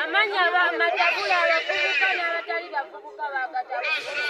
Amanya matabula abavubuka n'abatali bavubuka bagatabula.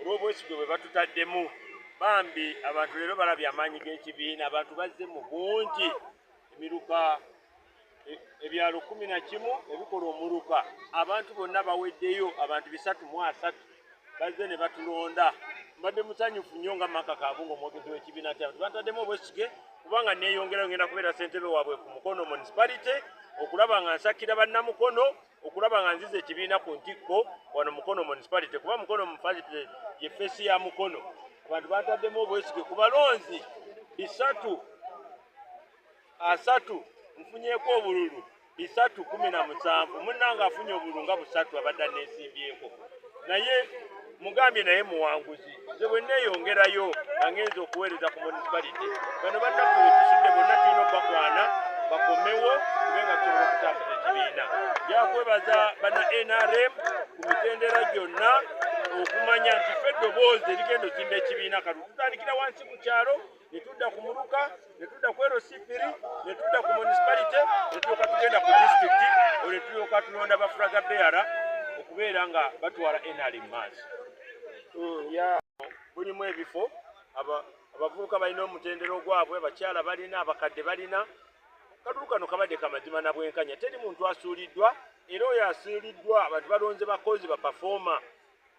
olw'obwesigwe bwe batutaddemu bambi abantu leero balabye amaanyi g'ekibiina abantu bazze mu bungi emiruka ebyalo 11 ebikola omuluka abantu bonna baweddeyo abantu 330 bazze ne batulonda mbadde musanyufu nnyo nga Maka Kabungo omwogezi w'ekibiina kyabwe bataddemu obwesige kubanga neeyongerayo ngenda kubeera ssentebe waabwe ku Mukono municipality okulaba nga nsakira bannamukono okulaba nga nziza ekibiina ku ntikko wano Mukono municipality kuba Mukono municipality ye feesi ya Mukono abantu bataddemu obwesige ku balonzi 330 nfunyeeko obululu 317 munnange afunye obululu nga 3 abadde neesimbyeko naye mugambye naye muwanguzi nze bwe neeyongerayo angenza okuweereza ku municipality bano bannaffe bwe tusudde bonna tulina obbakwana bakomewo kubenga tusobola okutambuza ekibiina jakwebaza bana NRM ku mitendera gyonna okumanya nti ffe eddoboozi erigenda ozimba ekibiina kati tutandikira wansi ku kyalo ne tudda ku muluka ne tudda ku RC3 ne tudda ku municipality ne tulyoka tugenda ku disitulikiti olwo tulyoka tulonda bafulaga beara okubeera nga batwala NRM maaso bulimu ebifo abavubuka balina omutendero gwabwe abakyala balina abakadde balina kalulu kano kabadde kamazima na bwenkanya teri muntu asuuliddwa era oyo asuuliddwa abantu balonze bakozi ba pafoma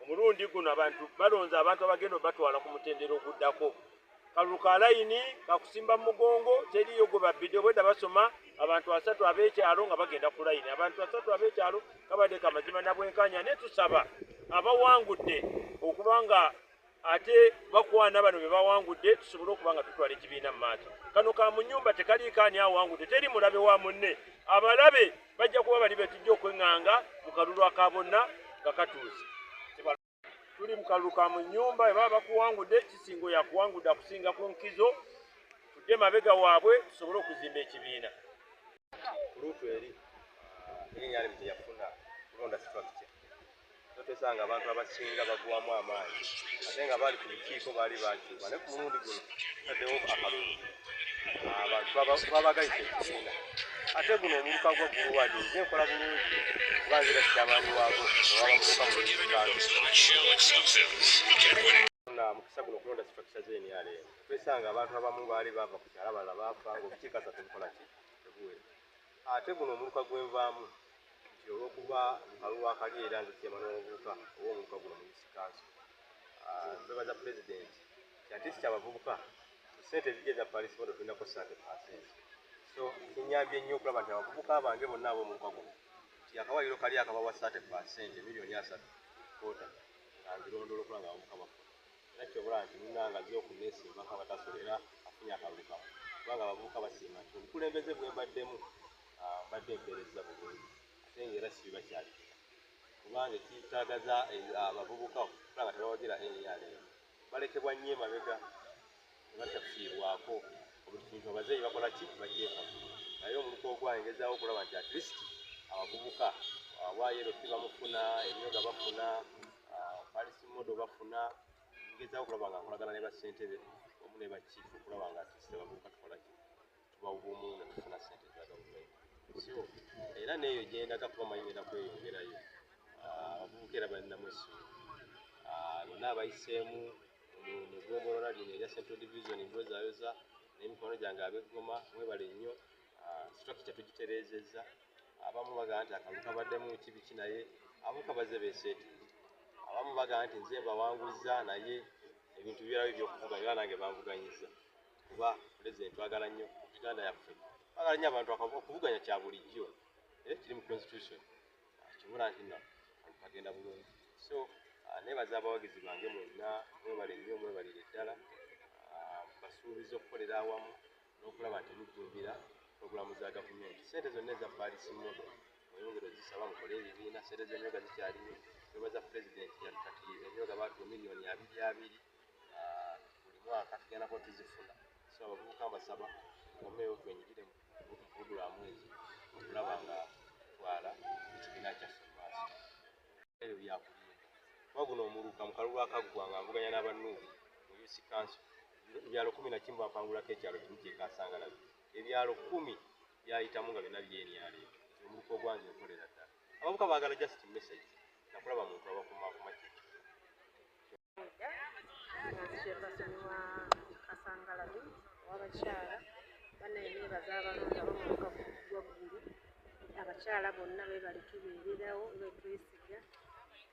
omulundi guno abantu balonze abantu abagenda batwala ku mutendero oguddako kalulu ka layini kakusimba mu mugongo teriyo gwe babbidde obwedda basoma abantu 3 ab'ekyalo nga bagenda ku layini abantu 3 ab'ekyalo kabadde kamazima na bwenkanya ne tusaba abawangudde okubanga ate bakwana bano be bawangudde tusobole okuba nga tutwala ekibiina mu maaso kano ka mu nnyumba tekaliikaani awangudde teri mulabe wa munne abalabe bajja kuba bali betujja okweŋŋanga mu kalulu aka bonna nga katuuse tuli mu kalulu ka mu nnyumba bwe baba bakuwangudde kisingo yakuwangudde akusinga ku nkizo tudde mabega waabwe tusobole okuzimba ekibiina luutu eri enyalimi teyafuna kulonda structure totesanga abantu abasinga baguwamu amaanyi ate nga bali ku lukiiko baali bakiibwa ne ku mulundi guno taddewo akalulu abantu babagayisa ekibiina ate guno omuluka gwa guluwadi nze nkola bulungi kuba nzira kyamaanyi waago owabamuka mukisa guno okulonda structure zenyale twesanga abantu abamu baali bava ku kyala balala baafa ngaobukiiko 3 bukola ki tebuwere ate guno omuluka gwenvaamu olwokuba kalulu akali era nzikema n'obuvubuka ow'omuluka guno mu East Council twebaza pulezidenti kyatisi kyabavubuka ssente zijja za Paris Modo tulinako 30%. So kinyambye nnyo okulaba nti abavubuka bange bonna ab'omuluka guno nti akawaliro kali akabawa 30% miliyoni 3 kota angirondoola okulaba nga abavubuka bafuna era kyobula nti munnanga azze okuneesimbako abatasolera afunye akalulu kamu kubanga abavubuka basiima nti obukulembeze bwe mbaddemu mbadde mpeereza bulungi ate ng'era si bakyalika kubanga ekitaagaza abavubuka okulaba nga tebawagira NRM balekebwa nnyo emabega batafiirwako buli kintu abazeeyi bakola ki bakyeka naye omuluka ogwayongezaawo okulaba nti at least abavubuka wayeropi bamufuna emyoga bafuna Paris Modo bafuna ngezaawo okulaba nga nkolagana ne bassentebe omu ne bakiifu okulaba nga atiste abavubuka tukola ki tubabumu nga tufuna ssente za gavumenti so era neeyo gyendaga kuba mayingira kweyongerayo abavubuka era balinamu essuubi bonna abayiseemu mu ggombolola lino erya Central Division mbwezaayoza n'emikono gyange ab'eggoma mwebale nnyo structure tugitereezezza abamu bagamba nti akalulu kabaddemu kibiki naye abavubuka bazze beeseeti abamu bagamba nti nze mbawanguzza naye ebintu birayo by'okuvuga era nange banvuganyizza kuba pulezidenti twagala nnyo Uganda yaffe twagala nnyo abantu okuvuganya kya bulijjo kiri mu constitution kibula nti no kagenda bulungi so nebaza abawagizi bange mwonna mwebale nnyo mwebalire ddala basuubiza okukolera awamu n'okulaba nti mujjumbira puroguramu za gavumenti ssente zonna eza Paris Modo oyongera ozisaba mukole ebibiina ssente z'emyoga zikyaliyo twebaza pulezidenti kati emyoga baatuwa miliyoni 22 buli mwaka tugenda kuba tuzifuna so abavubuka mbasaba tukomeewo twenyigire mu puroguramu ezo okulaba nga tutwala ekibiina kyaffe mu maaso ebyo byakulinda kuba guno omuluka mu kalulu akaggwa nga nvuganya n'abannuubi mu Youth Council ebyalo 11 bampangulako ekyalo kimu kyekasangalabi ebyalo 10 byayitamu nga byonna byenyale omuluka ogwange okolera ddala abavubuka baagala just message nakulaba muntu abakumakuma kiki kyepasonyiwa Kasangalabi w'abakyala banneebaza abalonda b'omwaka gwaggulu abakyala bonna beebale tubeererawo betwesiga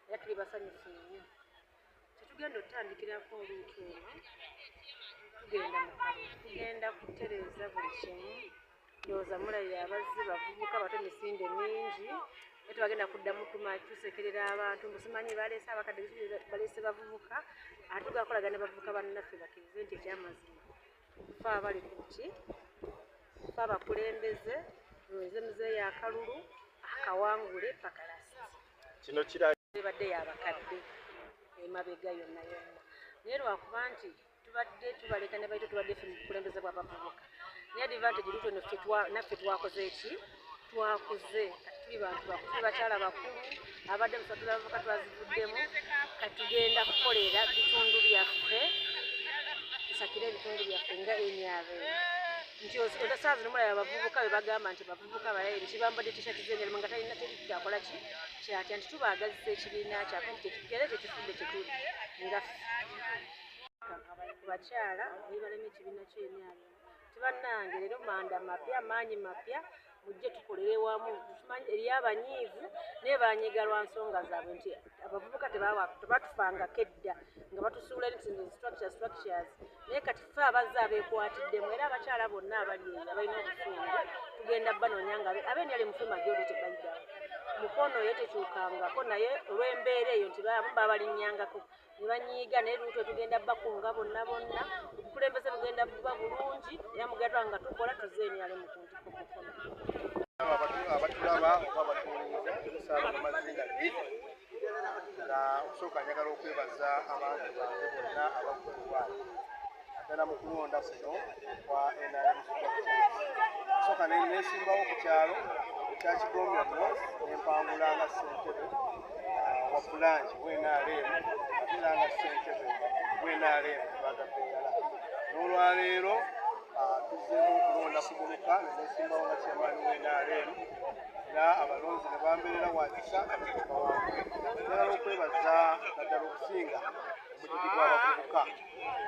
era tuli basanyufu nnyo tetugenda otutandikirako oluutu olwo tugenda mu kalulu tugenda kutereeza buli kimu ndowooza mulabye abazzi bavubuka bato emisinde mingi naye tebagenda kuddamu tusekerera abantu mbusimanyi baleese abakadde baleese bavubuka ate tugakolagana ne bavubuka bannaffe bakkirize nti ekyamazima fe abali ku ki fe abakulembeze tuloweze muzeeyo akalulu akawangule pakalasi kino kirabadde y'abakadde emabega yonna yonna naye lwakuba nti tubadde tubaleka ne baito tubadde ffe mu bukulembeze bw'abavubuka naye advantage luto naffe twakoze eki twakoze tuli bantu bakulu bakyala bakulu abadde musatula bavuka twazivuddemu katugenda kukolera bitundu byaffe tusakire ebitundu byaffe nga enyabe nti osaazi nomulaba abavubuka be bagamba nti bavubuka balaye nti bambadde tishati zenyalimu nga talina tekyakola ki kyatya nti tubaagazisa ekibiina kyaffe nti era tekifudde kyetuli nga bakyala bebalemu ekibiina kyenyabe tibannange leero manda mapya maanyi mapya mujje tukolere wamu tumanyi eri abanyiivu naye banyiga lwa nsonga zaabwe nti abavubuka tebatufangako edda nga batusuula structures naye kati ffe abazze abeekwatiddemu era abakyala bonna abali eyo abalina obusungu tugenda banoonya nga abenyali mufe majori tebayidawo mukono oyo tekyukangako naye olw'embeera eyo nti bamu babalinnyangako ne banyiiga naye luutwe tugenda bakunga bonna bonna obukulembeze bugenda buba bulungi era mugenda nga tukola tuzenyale mu kunti kumukono abatulaba oba batuwuliza tusaaba mu mazinga nga okusooka njagala okwebaza abantu bange bonna abakuwala naddala mu kulonda kuno kwa NRM sooka nesimbawo ku kyalo ekyakigombya muno nempangulanga ssentebe wa bulangi bwenaleemu abeeranga ssentebe bwenaleemu bagabeyala n'olwaleero tuzzeemu okulonda kuguluka nenesimbawo nga kyamaani w'NRM era abalonzi ne bambeerera wakisa njagala okwebaza naddala okusinga omujidi gw'abavubuka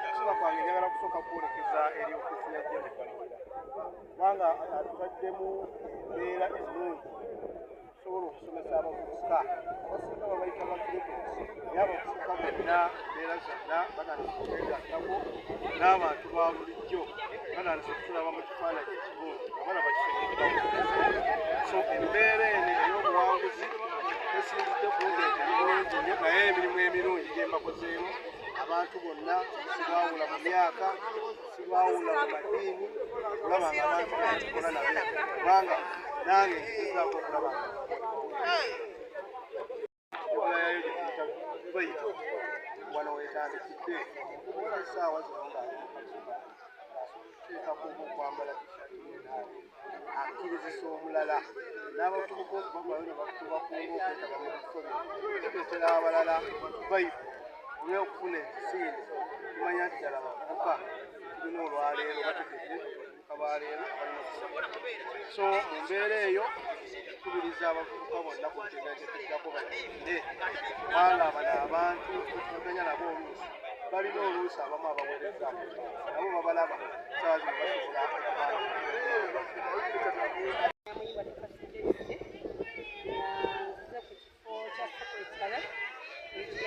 okusinga kwange njagala kusooka kwolekeza eri ofiisi ya jenekalira kubanga tubaddemu embeera ennungi okusobola okusomesa abavubuka abasinga babayita bagreko naye abavubuka bonna embeera zonna batandise okwegattako n'abantu ba bulijjo batandise okutulaba mu kifaananyi ekirungi abana bakisobola so embeera eno ey'obuwanguzi esingidde kunzeeta bulungi nnyo naye emirimu emirungi gye mbakozeemu abantu bonna sibawula mu myaka sibawula mu madiini kulaba nga abantu bakikola nabyo kubanga nange nkigezaako okulaba olayayo gye tuyita baito wano wetandikidde esaawa zino ngateekako okwambala tishati yenaabe akkirizisa omulala n'abavubuka okubavayo ne bakubakunga okwetaba mu bifo bye tuleetera abalala baito olwe okufuna ekisinde tumanya nti ddala abavubuka tulina olwaleero bategedde abavubuka baleero so mu mbeera eyo tukubiriza abavubuka bonna ku kitendera kyetuddako bagende kubanga abano abantu tuvuganya nabo oluusi balina oluusi abamu abaweereza nabo babalaba saazi basobola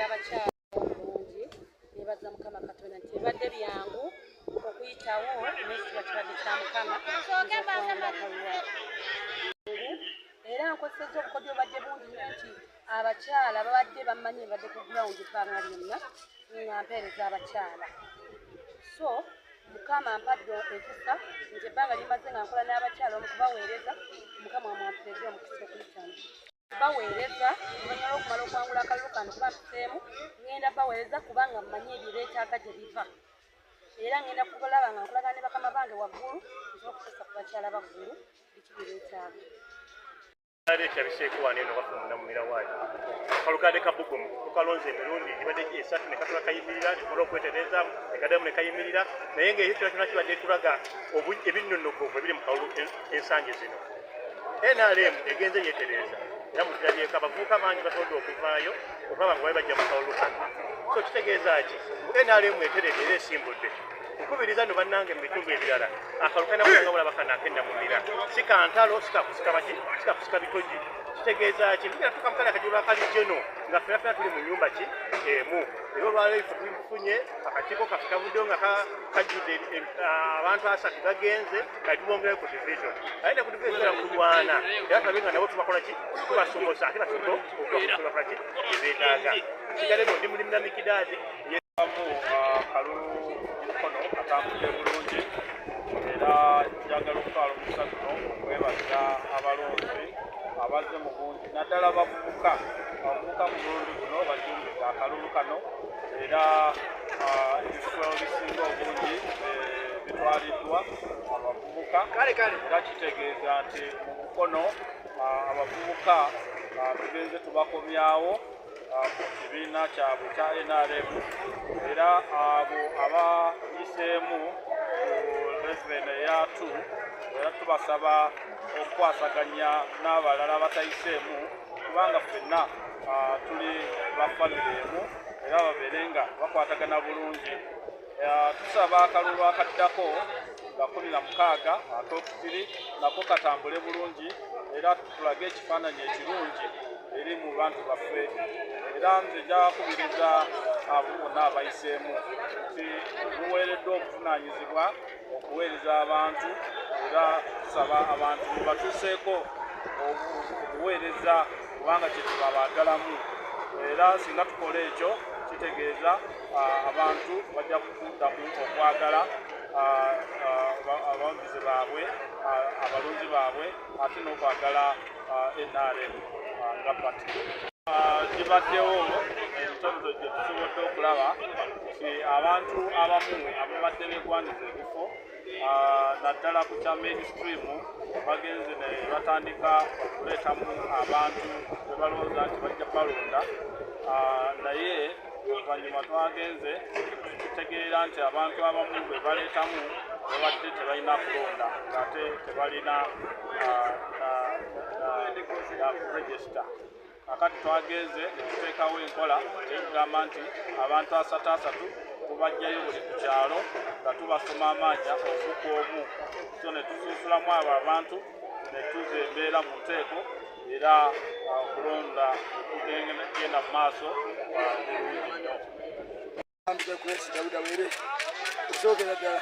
abakyala bulungi nebaza mukama katonda nti ebadde byangu okuyitawo nesiba kibadde kya mukama okuwanga akalwala era nkozesezza obukodyo obadde bungi nyo nti abakyala babadde bamanyi ebadde ku ground ebbanga lyonna nga mpeereza abakyala so mukama mpadde ekisa nti ebbanga limaze nga nkola n'abakyala omukubaweereza mukama wamwampeereza omukisa okuyitamu baweereza oluvannyuma lw'okumala okwangula akalulu kano kuba mpiseemu ngenda baweereza kubanga mmanyi ebyo beetaaga gye biva era ngenda kukolaba nga nkolagana ne bakama bange waggulu nsobola okukozesa ku bakyala baggulu biki bye beetaaga ekyabiseeko wano eno bafuna mumira waayo akalukadde kabugumu tukalonze emirundi gibadde esatu ne katuka kayimirira tukola okweterezaamu nekaddamu ne kayimirira naye ng'ekyo kyona kyona kibadde tulaga ebinnonogovu ebiri mu kalulu ensangi zino NRM egenze yetereza era mukirabyeko abavubuka bangi basobodde okuvaayo okulaba nga bali bajja mu kalulukano so kitegeeza ki NRM eteredde era esimbudde nkubiriza no bannange mu bitundu ebirala akalukana mulanga mulaba kana ak'ennamumira si kantalo sikakusika bitogi kitegeeza ki ntugira tukamukala akajula akalijeno nga ffenna tuli mu nnyumba ki emu era olwaleero ife tufunye akakiiko kaffe kavuddeyo nga kajjudde abantu 3 bagenze kati tubongerayo ku division aye ne ku division era kulwana era tulabe nga nabo tubakola ki tubasomosa ate batuto okubakola ki ebeetaaga sigale no ndi mulimu na mikidaadi yebamu kalulu kono atambudde bulungi era njagala okutwala omukisa guno okwebaza abalonzi abazze mu bungi naddala abavubuka mu mulundi guno bajumbiza akalulu kano era ebifo ebisinga obungi bitwaliddwa abavubuka era kitegeeza nti mu mukono abavubuka tugenze tubakomyawo ku kibiina kyabwe kya NRM era abo abayiseemu ku leveni eya 2 era tubasaba okukwasaganya n'abalala batayiseemu kubanga ffenna tuli ba famire emu era babeere nga bakwatagana bulungi. Tusaba akalulu akaddako nga 16 ak'okubiri nako katambule bulungi era tulage ekifaananyi ekirungi eri mu bantu baffe era nze nja kubiriza abo bonna abayiseemu nti muweereddwa obuvunaanyizibwa okuweereza abantu era tusaba abantu batuuseeko okuweereza kubanga kyetubabaagalamu era singa tukola ekyo kitegeeza abantu bajja kuddamu okwagala abawagizi baabwe abalunzi baabwe ate n'okwagala NRM nga pati. Gibaddewo ebitonoto gye tusobodde okulaba nti abantu abamu ababadde beegwaniza ebifo naddala ku kya mainstream bagenze ne batandika okuleetamu abantu bebalowooza nti bajja balonda naye oluvannyuma twagenze tutegeera nti abantu abamu be baleetamu babadde tebalina kulonda ng'ate tebalina kuregisita. Akati twagenze ne tuteekawo enkola ekugamba nti abantu 3 tubajjayo buli ku kyalo nga tubasoma amanya obuku omu so ne tusunsulamu abo abantu ne tuza embeera mu nteeko era okulonda okugenda mu maaso bulungi nnyo. Okusookera ddala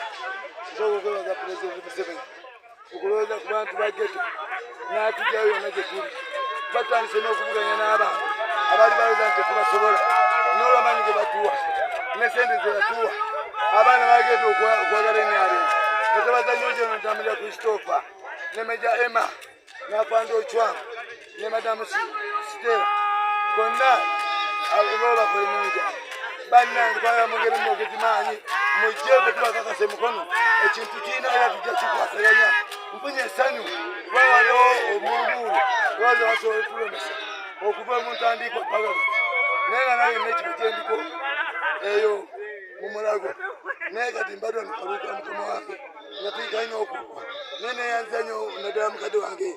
nsobola okwebaza Pulezidenti Museveni okulowooza ku bantu ba ghetto n'atugyayo yonna gye tuli batandise n'okuvuganya n'abantu abaali balowooza nti tetubasobola n'olw'amaanyi ge batuwa ne sente ze batuwa abaana bagenda okwagala NRM netebaza nnyo gyono ntambulira Christopher ne Meja Emma n'Afando Ochwang ne Madamu Stella bonna abo bakole munja bannange twagala mugere mu mwogezi maanyi mujje bwe tubakakasa emikono ekintu kiina era tujja kikwasaganya mpunye essanyu kuba waliwo omuluguulu lwaza basobola tulemesa okuva mu ntandikwa pagati naye nga naye nekigo kyendiko eyo mu mulago naye kati mbadwa nikaluuka mukama wange nga tuyikalina okukwa naye neyanza nnyo naddala mukadde wange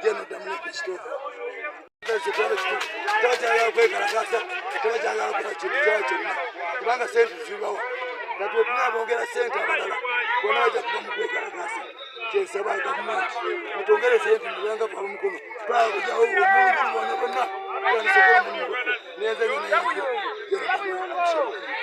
jenodamule Christopher tebakyagala kwekalakasa tebakyagala kukola kintu kyala kyonna kubanga sente zibawa kati wetuna bongera sente abalala bonna bajja kuba mu kwekalakasa kyensaba gavumenti mutongere sente mubanga kwaba mukono twakujawo omuntu bonna bonna twandisekola mulimu gwaffe neyanza nnyo neyanza